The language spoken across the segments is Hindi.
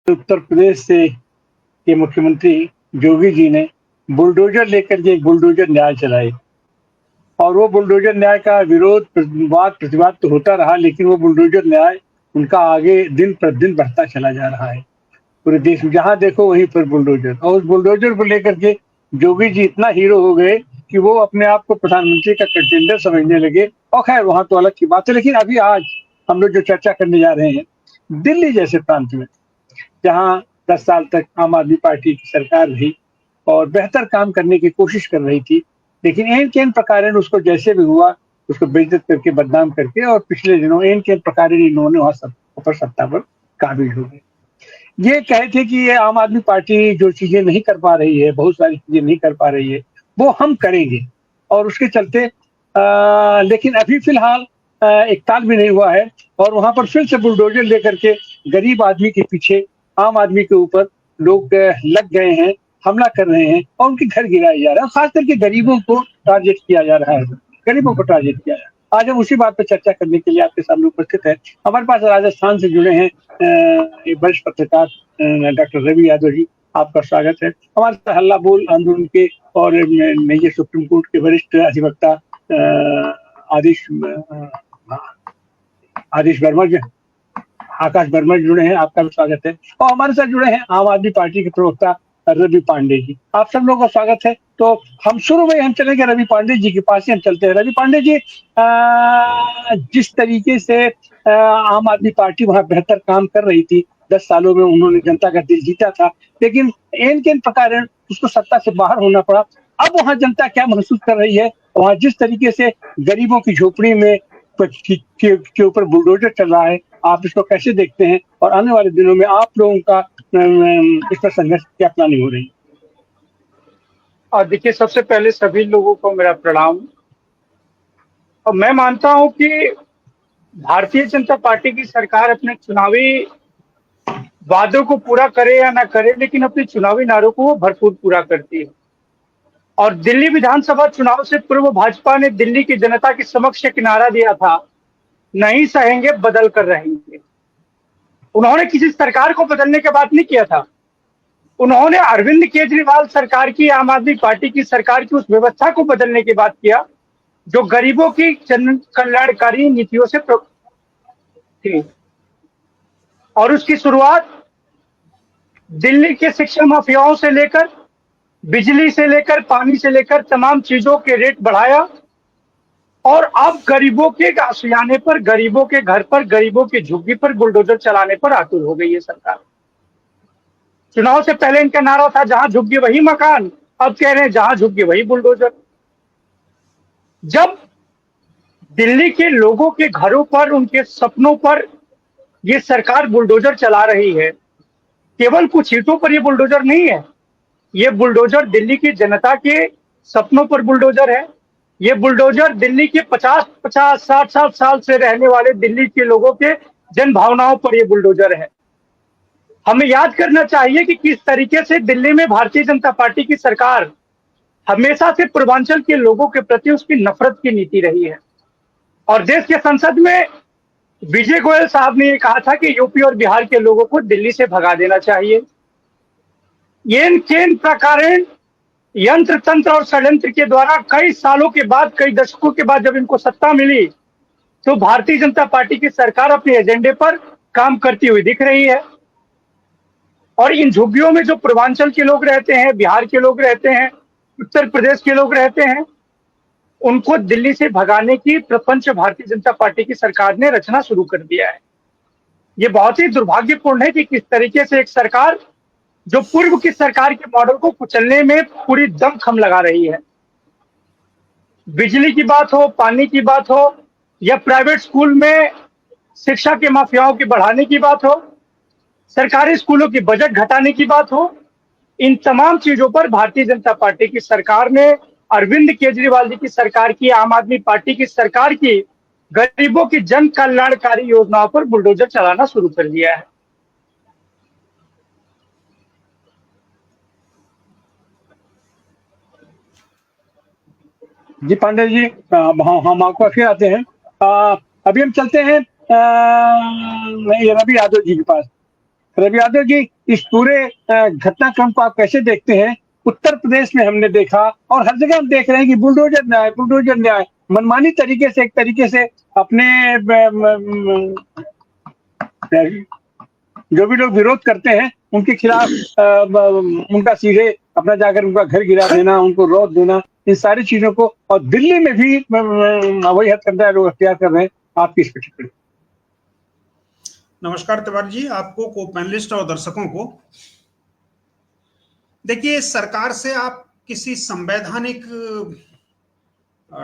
उत्तर प्रदेश से के मुख्यमंत्री योगी जी ने बुलडोजर लेकर के एक बुलडोजर न्याय चलाई और वो बुलडोजर न्याय का विरोध प्रतिवाद तो होता रहा, लेकिन वो बुलडोजर न्याय उनका आगे दिन प्रतिदिन बढ़ता चला जा रहा है। पूरे देश में जहाँ देखो वहीं पर बुलडोजर, और उस बुलडोजर को लेकर के योगी जी इतना हीरो हो गए कि वो अपने आप को प्रधानमंत्री का कंटेंडर समझने लगे। और खैर वहां तो अलग की बात है, लेकिन अभी आज हम लोग जो चर्चा करने जा रहे हैं, दिल्ली जैसे प्रांत में जहाँ 10 साल तक आम आदमी पार्टी की सरकार रही और बेहतर काम करने की कोशिश कर रही थी, लेकिन एन-केन प्रकारेण उसको जैसे भी हुआ, उसको बेइज्जत करके, बदनाम करके, और पिछले दिनों एन-केन प्रकारेण इन्होंने वहाँ सत्ता पर काबिज हो गए। ये कहे थे कि ये आम आदमी पार्टी जो चीजें नहीं कर पा रही है, बहुत सारी चीजें नहीं कर पा रही है, वो हम करेंगे, और उसके चलते लेकिन अभी फिलहाल एक ताल भी नहीं हुआ है और वहां पर फिर से बुलडोजर लेकर के गरीब आदमी के पीछे, आम आदमी के ऊपर लोग लग गए हैं, हमला कर रहे हैं और उनके घर गिराए जा रहे हैं। खास करके गरीबों को टारगेट किया जा रहा है, गरीबों को टारगेट किया जा रहा है। आज हम उसी बात पर चर्चा करने के लिए आपके सामने उपस्थित है। हमारे पास राजस्थान से जुड़े हैं वरिष्ठ पत्रकार डॉक्टर रवि यादव जी, आपका स्वागत है। हमारे साथ हल्ला बोल आंदोलन के और नई सुप्रीम कोर्ट के वरिष्ठ अधिवक्ता आदेश आदेश वर्मा जी, आकाश वर्मा जुड़े हैं, आपका भी स्वागत है। और हमारे साथ जुड़े हैं आम आदमी पार्टी के प्रवक्ता रवि पांडे जी, आप सब लोगों का स्वागत है। तो हम शुरू में हम चलेंगे रवि पांडे जी के पास ही हम चलते हैं। रवि पांडे जी, जिस तरीके से आम आदमी पार्टी वहां बेहतर काम कर रही थी, 10 सालों में उन्होंने जनता का दिल जीता था, लेकिन एन-केन प्रकारेण उसको सत्ता से बाहर होना पड़ा। अब वहां जनता क्या महसूस कर रही है, वहां जिस तरीके से गरीबों की झोपड़ी में के ऊपर बुलडोजर चल रहा है, आप इसको कैसे देखते हैं और आने वाले दिनों में आप लोगों का इस पर संघर्ष क्या प्लानिंग हो रही है? और देखिए, सबसे पहले सभी लोगों को मेरा प्रणाम। और मैं मानता हूं कि भारतीय जनता पार्टी की सरकार अपने चुनावी वादों को पूरा करे या ना करे, लेकिन अपने चुनावी नारों को वो भरपूर पूरा करती है। और दिल्ली विधानसभा चुनाव से पूर्व भाजपा ने दिल्ली की जनता के समक्ष एक नारा दिया था, नहीं सहेंगे बदल कर रहेंगे। उन्होंने किसी सरकार को बदलने की बात नहीं किया था, उन्होंने अरविंद केजरीवाल सरकार की, आम आदमी पार्टी की सरकार की उस व्यवस्था को बदलने की बात किया जो गरीबों की जन कल्याणकारी नीतियों से थी। और उसकी शुरुआत दिल्ली के शिक्षा माफियाओं से लेकर, बिजली से लेकर, पानी से लेकर तमाम चीजों के रेट बढ़ाया और अब गरीबों के आशियाने पर, गरीबों के घर पर, गरीबों की झुग्गी पर बुलडोजर चलाने पर आतुर हो गई है सरकार। चुनाव से पहले इनका नारा था जहां झुग्गी वही मकान, अब कह रहे हैं जहां झुग्गी वही बुलडोजर। जब दिल्ली के लोगों के घरों पर, उनके सपनों पर ये सरकार बुलडोजर चला रही है, केवल कुछ ईंटों पर ये बुलडोजर नहीं है, ये बुलडोजर दिल्ली की जनता के सपनों पर बुलडोजर है। ये बुलडोजर दिल्ली के 50-50, 60-60 साल से रहने वाले दिल्ली के लोगों के जन भावनाओं पर ये बुलडोजर है। हमें याद करना चाहिए कि किस तरीके से दिल्ली में भारतीय जनता पार्टी की सरकार हमेशा से पूर्वांचल के लोगों के प्रति उसकी नफरत की नीति रही है। और देश के संसद में विजय गोयल साहब ने ये कहा था कि यूपी और बिहार के लोगों को दिल्ली से भगा देना चाहिए। एन-केन प्रकारेण यंत्र तंत्र और षड्यंत्र के द्वारा कई सालों के बाद, कई दशकों के बाद जब इनको सत्ता मिली, तो भारतीय जनता पार्टी की सरकार अपने एजेंडे पर काम करती हुई दिख रही है। और इन झुग्गियों में जो पूर्वांचल के लोग रहते हैं, बिहार के लोग रहते हैं, उत्तर प्रदेश के लोग रहते हैं, उनको दिल्ली से भगाने की प्रपंच भारतीय जनता पार्टी की सरकार ने रचना शुरू कर दिया है। ये बहुत ही दुर्भाग्यपूर्ण है कि किस तरीके से एक सरकार जो पूर्व की सरकार के मॉडल को कुचलने में पूरी दमखम लगा रही है। बिजली की बात हो, पानी की बात हो, या प्राइवेट स्कूल में शिक्षा के माफियाओं की बढ़ाने की बात हो, सरकारी स्कूलों की बजट घटाने की बात हो, इन तमाम चीजों पर भारतीय जनता पार्टी की सरकार ने, अरविंद केजरीवाल जी की सरकार की, आम आदमी पार्टी की सरकार की गरीबों की जन कल्याणकारी योजनाओं पर बुलडोजर चलाना शुरू कर दिया है। जी पांडे जी, हम आपको फिर आते हैं। अभी हम चलते हैं रवि यादव जी के पास। रवि यादव जी, इस पूरे घटनाक्रम को आप कैसे देखते हैं? उत्तर प्रदेश में हमने देखा और हर जगह हम देख रहे हैं कि बुलडोजर न्याय मनमानी तरीके से, एक तरीके से अपने जो भी लोग विरोध करते हैं उनके खिलाफ उनका सीधे अपना जाकर उनका घर गिरा देना, उनको रौंद देना, इन सारी चीजों को, और दिल्ली में भी वही हथकंडा लोग अख्तियार कर रहे हैं। आपकी इस पर टिप्पणी? नमस्कार तिवारी जी, आपको, को पैनलिस्ट और दर्शकों को। देखिए, सरकार से आप किसी संवैधानिक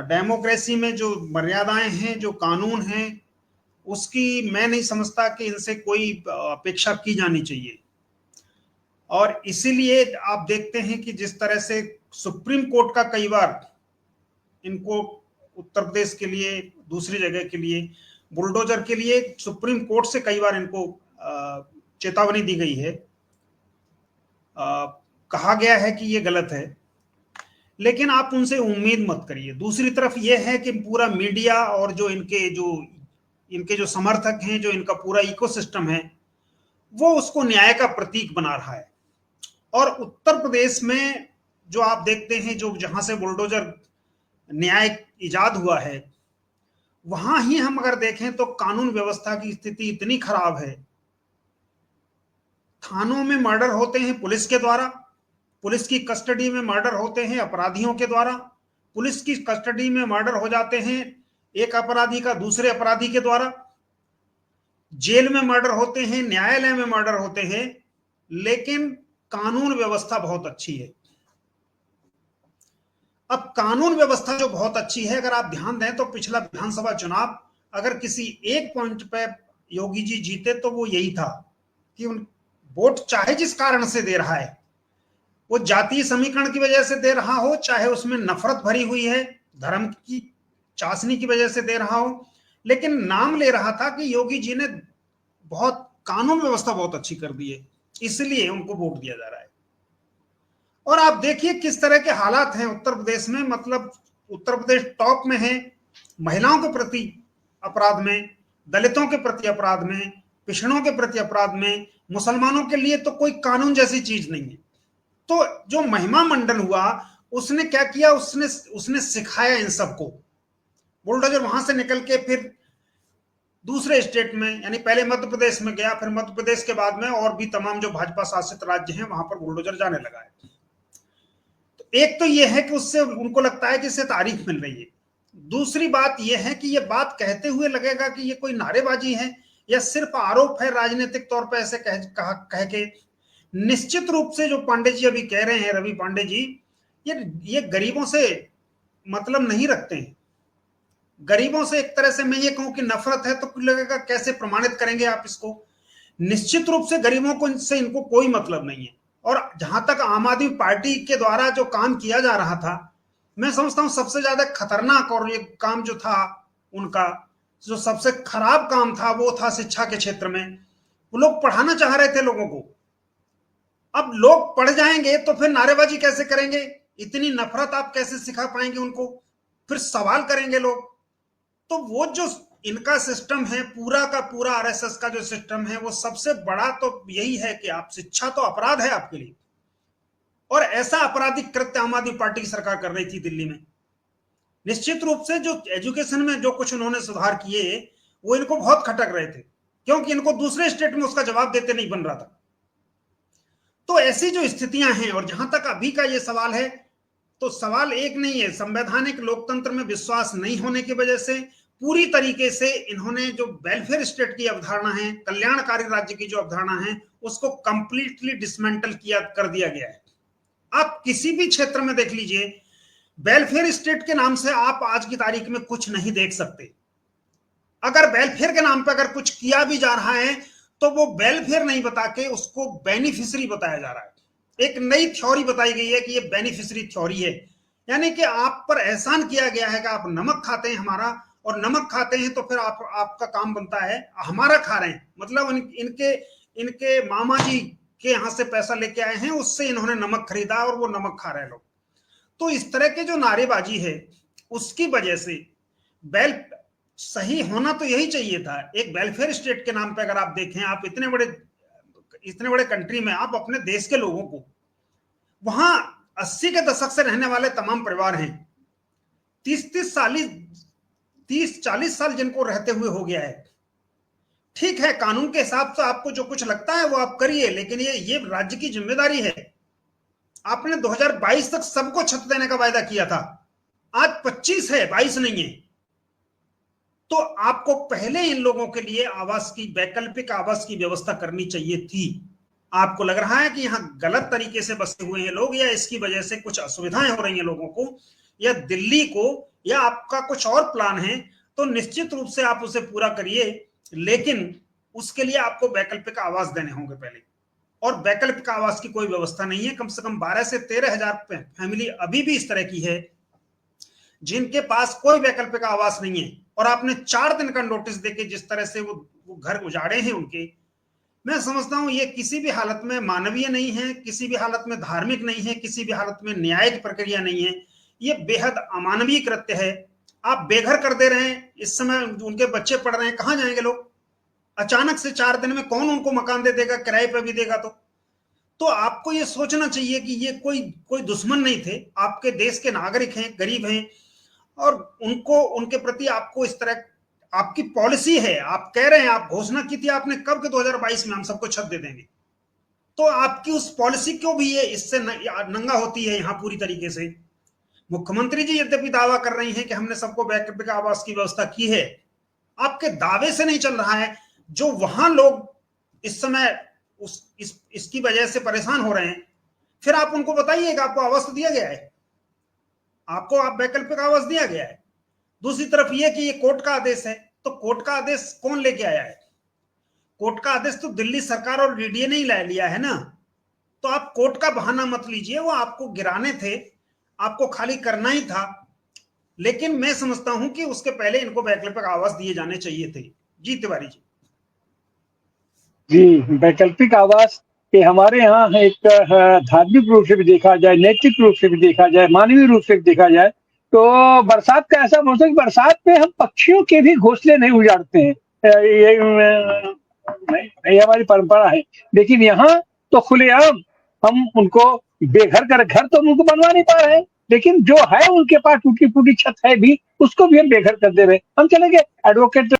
डेमोक्रेसी में जो मर्यादाएं हैं, जो कानून हैं, उसकी मैं नहीं समझता कि इनसे कोई अपेक्षा की जानी चाहिए। और इसीलिए आप देखते हैं कि जिस तरह से सुप्रीम कोर्ट का कई बार इनको उत्तर प्रदेश के लिए, दूसरी जगह के लिए, बुलडोजर के लिए सुप्रीम कोर्ट से कई बार इनको चेतावनी दी गई है, कहा गया है कि ये गलत है, लेकिन आप उनसे उम्मीद मत करिए। दूसरी तरफ यह है कि पूरा मीडिया और जो इनके जो समर्थक हैं, जो इनका पूरा इकोसिस्टम है, वो उसको न्याय का प्रतीक बना रहा है। और उत्तर प्रदेश में जो आप देखते हैं, जो जहां से बुलडोजर न्याय इजाद हुआ है, वहां ही हम अगर देखें तो कानून व्यवस्था की स्थिति इतनी खराब है। थानों में मर्डर होते हैं पुलिस के द्वारा, पुलिस की कस्टडी में मर्डर होते हैं अपराधियों के द्वारा, पुलिस की कस्टडी में मर्डर हो जाते हैं एक अपराधी का दूसरे अपराधी के द्वारा, जेल में मर्डर होते हैं, न्यायालय में मर्डर होते हैं, लेकिन कानून व्यवस्था बहुत अच्छी है। अब कानून व्यवस्था जो बहुत अच्छी है, अगर आप ध्यान दें तो पिछला विधानसभा चुनाव अगर किसी एक पॉइंट पे योगी जी जीते तो वो यही था कि उन वोट चाहे जिस कारण से दे रहा है, वो जातीय समीकरण की वजह से दे रहा हो, चाहे उसमें नफरत भरी हुई है, धर्म की चाशनी की वजह से दे रहा हो, लेकिन नाम ले रहा था कि योगी जी ने बहुत कानून व्यवस्था बहुत अच्छी कर दी है, इसलिए उनको वोट दिया जा रहा है। और आप देखिए किस तरह के हालात हैं उत्तर प्रदेश में, मतलब उत्तर प्रदेश टॉप में है महिलाओं के प्रति अपराध में, दलितों के प्रति अपराध में, पिछड़ों के प्रति अपराध में, मुसलमानों के लिए तो कोई कानून जैसी चीज नहीं है। तो जो महिमा मंडन हुआ, उसने क्या किया, उसने सिखाया इन सबको। बुलडोजर वहां से निकल के फिर दूसरे स्टेट में, यानी पहले मध्य प्रदेश में गया, फिर मध्य प्रदेश के बाद में और भी तमाम जो भाजपा शासित राज्य हैं वहां पर बुलडोजर जाने लगा है। तो एक तो यह है कि उससे उनको लगता है कि इससे तारीफ मिल रही है। दूसरी बात यह है कि यह बात कहते हुए लगेगा कि ये कोई नारेबाजी है या सिर्फ आरोप है राजनीतिक तौर पर, ऐसे कह के। निश्चित रूप से जो पांडे जी अभी कह रहे हैं, रवि पांडे जी, ये गरीबों से मतलब नहीं रखते हैं। गरीबों से एक तरह से मैं ये कहूं कि नफरत है, तो लगेगा कैसे प्रमाणित करेंगे आप इसको। निश्चित रूप से गरीबों को से इनको कोई मतलब नहीं है। और जहां तक आम आदमी पार्टी के द्वारा जो काम किया जा रहा था, मैं समझता हूं सबसे ज्यादा खतरनाक और ये काम जो था उनका, जो सबसे खराब काम था, वो था शिक्षा के क्षेत्र में। वो लोग पढ़ाना चाह रहे थे लोगों को। अब लोग पढ़ जाएंगे तो फिर नारेबाजी कैसे करेंगे, इतनी नफरत आप कैसे सिखा पाएंगे उनको, फिर सवाल करेंगे लोग। तो वो जो इनका सिस्टम है, पूरा का पूरा आरएसएस का जो सिस्टम है, वो सबसे बड़ा तो यही है कि आप, शिक्षा तो अपराध है आपके लिए, और ऐसा आपराधिक कृत्य आम आदमी पार्टी की सरकार कर रही थी दिल्ली में। निश्चित रूप से जो एजुकेशन में जो कुछ उन्होंने सुधार किए, वो इनको बहुत खटक रहे थे, क्योंकि इनको दूसरे स्टेट में उसका जवाब देते नहीं बन रहा था। तो ऐसी जो स्थितियां हैं, और जहां तक अभी का ये सवाल है, तो सवाल एक नहीं है, संवैधानिक लोकतंत्र में विश्वास नहीं होने की वजह से पूरी तरीके से इन्होंने जो वेलफेयर स्टेट की अवधारणा है, कल्याणकारी राज्य की जो अवधारणा है, उसको कंप्लीटली डिसमेंटल कर दिया गया है। आप किसी भी क्षेत्र में देख लीजिए, वेलफेयर स्टेट के नाम से आप आज की तारीख में कुछ नहीं देख सकते। अगर वेलफेयर के नाम पर अगर कुछ किया भी जा रहा है, तो वो वेलफेयर नहीं बता के उसको बेनिफिशियरी बताया जा रहा है। एक नई थ्योरी बताई गई है कि ये बेनिफिशियरी थ्योरी है, यानी कि आप पर एहसान किया गया है कि आप नमक खाते हैं हमारा, और नमक खाते हैं तो फिर आपका काम बनता है हमारा खा रहे हैं, मतलब इनके मामा जी के यहां से पैसा लेके आए हैं, उससे इन्होंने नमक खरीदा और वो नमक खा रहे हैं लोग। तो इस तरह के जो नारेबाजी है, उसकी वजह से सही होना तो यही चाहिए था। एक वेलफेयर स्टेट के नाम पे अगर आप देखें, आप इतने बड़े इतने बड़े कंट्री में आप अपने देश के लोगों को, वहां 80 के दशक से रहने वाले तमाम परिवार हैं, 30-40 साल जिनको रहते हुए हो गया है। ठीक है, कानून के हिसाब से आपको जो कुछ लगता है वो आप करिए, लेकिन ये राज्य की जिम्मेदारी है। आपने 2022 तक सबको छत देने का वायदा किया था, आज 25 है, 22 नहीं है। तो आपको पहले इन लोगों के लिए आवास की, वैकल्पिक आवास की व्यवस्था करनी चाहिए थी। आपको लग रहा है कि यहां गलत तरीके से बसे हुए हैं लोग, या इसकी वजह से कुछ असुविधाएं हो रही हैं लोगों को, या दिल्ली को, या आपका कुछ और प्लान है, तो निश्चित रूप से आप उसे पूरा करिए, लेकिन उसके लिए आपको वैकल्पिक आवास देने होंगे पहले। और वैकल्पिक आवास की कोई व्यवस्था नहीं है। कम से कम 12 से 13 हजार फैमिली अभी भी इस तरह की है जिनके पास कोई वैकल्पिक आवास नहीं है, और आपने 4 दिन का नोटिस देके जिस तरह से वो घर उजाड़े हैं उनके, मैं समझता हूं ये किसी भी हालत में मानवीय नहीं है, किसी भी हालत में धार्मिक नहीं है, किसी भी हालत में न्यायिक प्रक्रिया नहीं है। ये बेहद अमानवीय कृत्य है। आप बेघर कर दे रहे हैं, इस समय उनके बच्चे पढ़ रहे हैं, कहां जाएंगे लोग? अचानक से 4 दिन में कौन उनको मकान दे देगा, किराए पर भी देगा? तो आपको ये सोचना चाहिए कि ये कोई दुश्मन नहीं थे, आपके देश के नागरिक हैं, गरीब हैं, और उनको, उनके प्रति आपको इस तरह, आपकी पॉलिसी है, आप कह रहे हैं, आप घोषणा की थी आपने कब के 2022 में हम सबको छत दे देंगे, तो आपकी उस पॉलिसी क्यों भी ये इससे नंगा होती है यहां पूरी तरीके से? मुख्यमंत्री जी यद्यपि दावा कर रही हैं कि हमने सबको वैकल्पिक आवास की व्यवस्था की है, आपके दावे से नहीं चल रहा है। जो वहां लोग इस समय इसकी वजह से परेशान हो रहे हैं, फिर आप उनको बताइए कि आपको आवास दिया गया है, आपको आप वैकल्पिक आवास दिया गया है। दूसरी तरफ ये कि ये कोर्ट का आदेश है, तो कोर्ट का आदेश कौन लेके आया है? कोर्ट का आदेश तो दिल्ली सरकार और डीडीए ने ही ला लिया है ना। तो आप कोर्ट का बहाना मत लीजिए, वो आपको गिराने थे, आपको खाली करना ही था। लेकिन मैं समझता हूं कि उसके पहले इनको वैकल्पिक आवास दिए जाने चाहिए थे। जी तिवारी जी। जी, वैकल्पिक आवास के हमारे यहाँ एक धार्मिक रूप से भी देखा जाए, नैतिक रूप से भी देखा जाए, मानवीय रूप से भी देखा जाए, तो बरसात का ऐसा मौसम कि बरसात में हम पक्षियों के भी घोंसले नहीं उजाड़ते हैं। ये हमारी परंपरा है। लेकिन यहाँ तो खुलेआम हम उनको बेघर कर, घर तो हम उनको बनवा नहीं पा रहे हैं, लेकिन जो है उनके पास टूटी फूटी छत है भी, उसको भी हम बेघर कर दे रहे हैं। हम चले गए एडवोकेट